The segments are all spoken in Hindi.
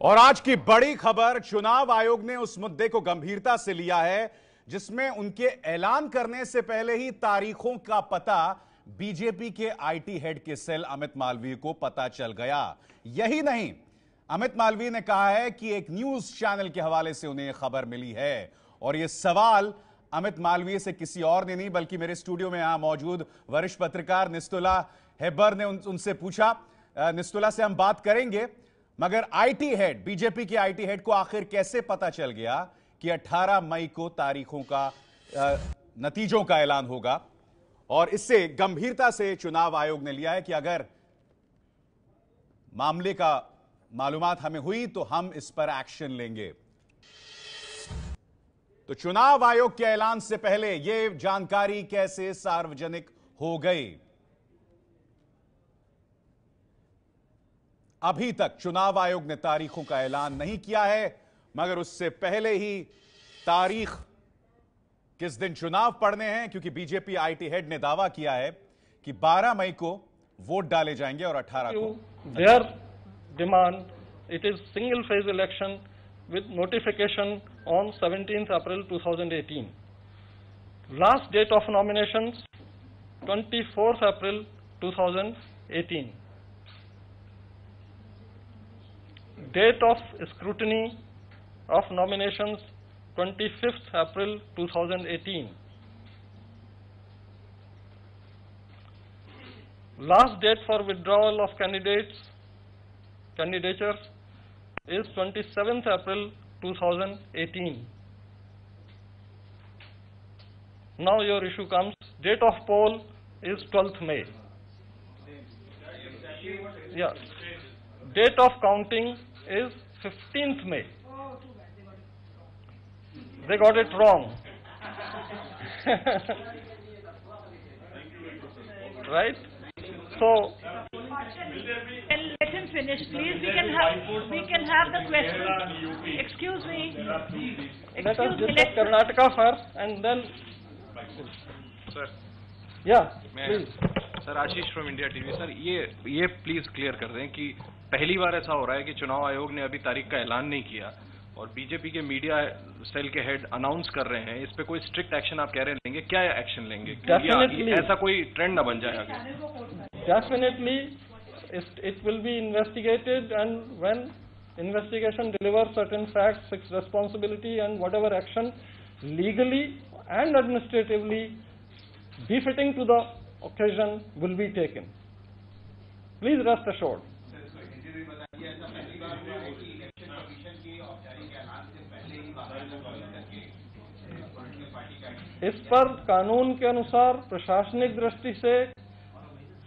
और आज की बड़ी खबर, चुनाव आयोग ने उस मुद्दे को गंभीरता से लिया है जिसमें उनके ऐलान करने से पहले ही तारीखों का पता बीजेपी के आईटी हेड के सेल अमित मालवीय को पता चल गया। यही नहीं, अमित मालवीय ने कहा है कि एक न्यूज चैनल के हवाले से उन्हें खबर मिली है और यह सवाल अमित मालवीय से किसी और ने नहीं बल्कि मेरे स्टूडियो में यहां मौजूद वरिष्ठ पत्रकार निस्तुला हेब्बर ने उनसे पूछा। निस्तुला से हम बात करेंगे, मगर आईटी हेड, बीजेपी के आईटी हेड को आखिर कैसे पता चल गया कि 18 मई को तारीखों का नतीजों का ऐलान होगा। और इससे गंभीरता से चुनाव आयोग ने लिया है कि अगर मामले का मालूमात हमें हुई तो हम इस पर एक्शन लेंगे। तो चुनाव आयोग के ऐलान से पहले यह जानकारी कैसे सार्वजनिक हो गई? अभी तक चुनाव आयोग ने तारीखों का ऐलान नहीं किया है, मगर उससे पहले ही तारीख किस दिन चुनाव पड़ने हैं, क्योंकि बीजेपी आईटी हेड ने दावा किया है कि 12 मई को वोट डाले जाएंगे और 18 को their demand it is single phase election with notification on 17th April 2018. Last date of nominations 24th April 2018. Date of scrutiny of nominations 25th April 2018. Last date for withdrawal of candidatures is 27th April 2018. Now your issue comes, date of poll is 12th May. Yeah. Date of counting is 15th May. They got it wrong. Right? So let him finish, please. We can have the question. Excuse me. Let us discuss Karnataka first, and then. Sir. Yeah. Please. Sir, Ashish from India TV. Sir, ये प्लीज क्लियर कर दें कि पहली बार ऐसा हो रहा है कि चुनाव आयोग ने अभी तारीख का ऐलान नहीं किया और बीजेपी के मीडिया सेल के हेड अनाउंस कर रहे हैं। इस पे कोई स्ट्रिक्ट एक्शन आप कह रहे लेंगे, क्या एक्शन लेंगे? ऐसा कोई ट्रेंड ना बन जाए आगे। Definitely, it will be investigated, and when investigation delivers certain facts, its responsibility and whatever action legally and administratively befitting to the occasion will be taken. Please rest assured. इस पर कानून के अनुसार प्रशासनिक दृष्टि से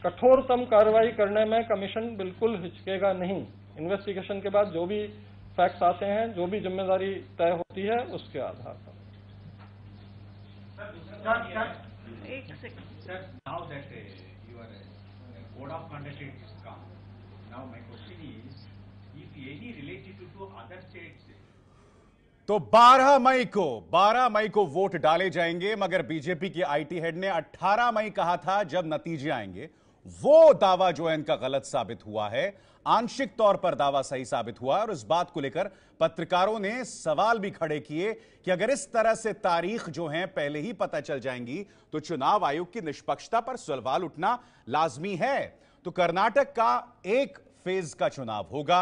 कठोरतम कार्रवाई करने में कमीशन बिल्कुल हिचकेगा नहीं। इन्वेस्टिगेशन के बाद जो भी फैक्ट्स आते हैं, जो भी जिम्मेदारी तय होती है, उसके आधार पर। Now that your code of conduct is come, now my question is, if any related to other states. तो 12 मई को वोट डाले जाएंगे, मगर बीजेपी के आईटी हेड ने 18 मई कहा था जब नतीजे आएंगे। वो दावा जो है इनका गलत साबित हुआ है, आंशिक तौर पर दावा सही साबित हुआ है। और इस बात को लेकर पत्रकारों ने सवाल भी खड़े किए कि अगर इस तरह से तारीख जो है पहले ही पता चल जाएंगी तो चुनाव आयोग की निष्पक्षता पर सवाल उठना लाजमी है। तो कर्नाटक का एक फेज का चुनाव होगा।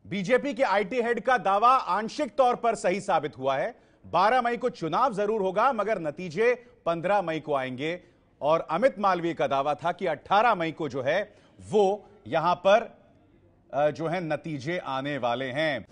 बीजेपी के आईटी हेड का दावा आंशिक तौर पर सही साबित हुआ है। 12 मई को चुनाव जरूर होगा, मगर नतीजे 15 मई को आएंगे। और अमित मालवीय का दावा था कि 18 मई को जो है वो यहां पर जो है नतीजे आने वाले हैं।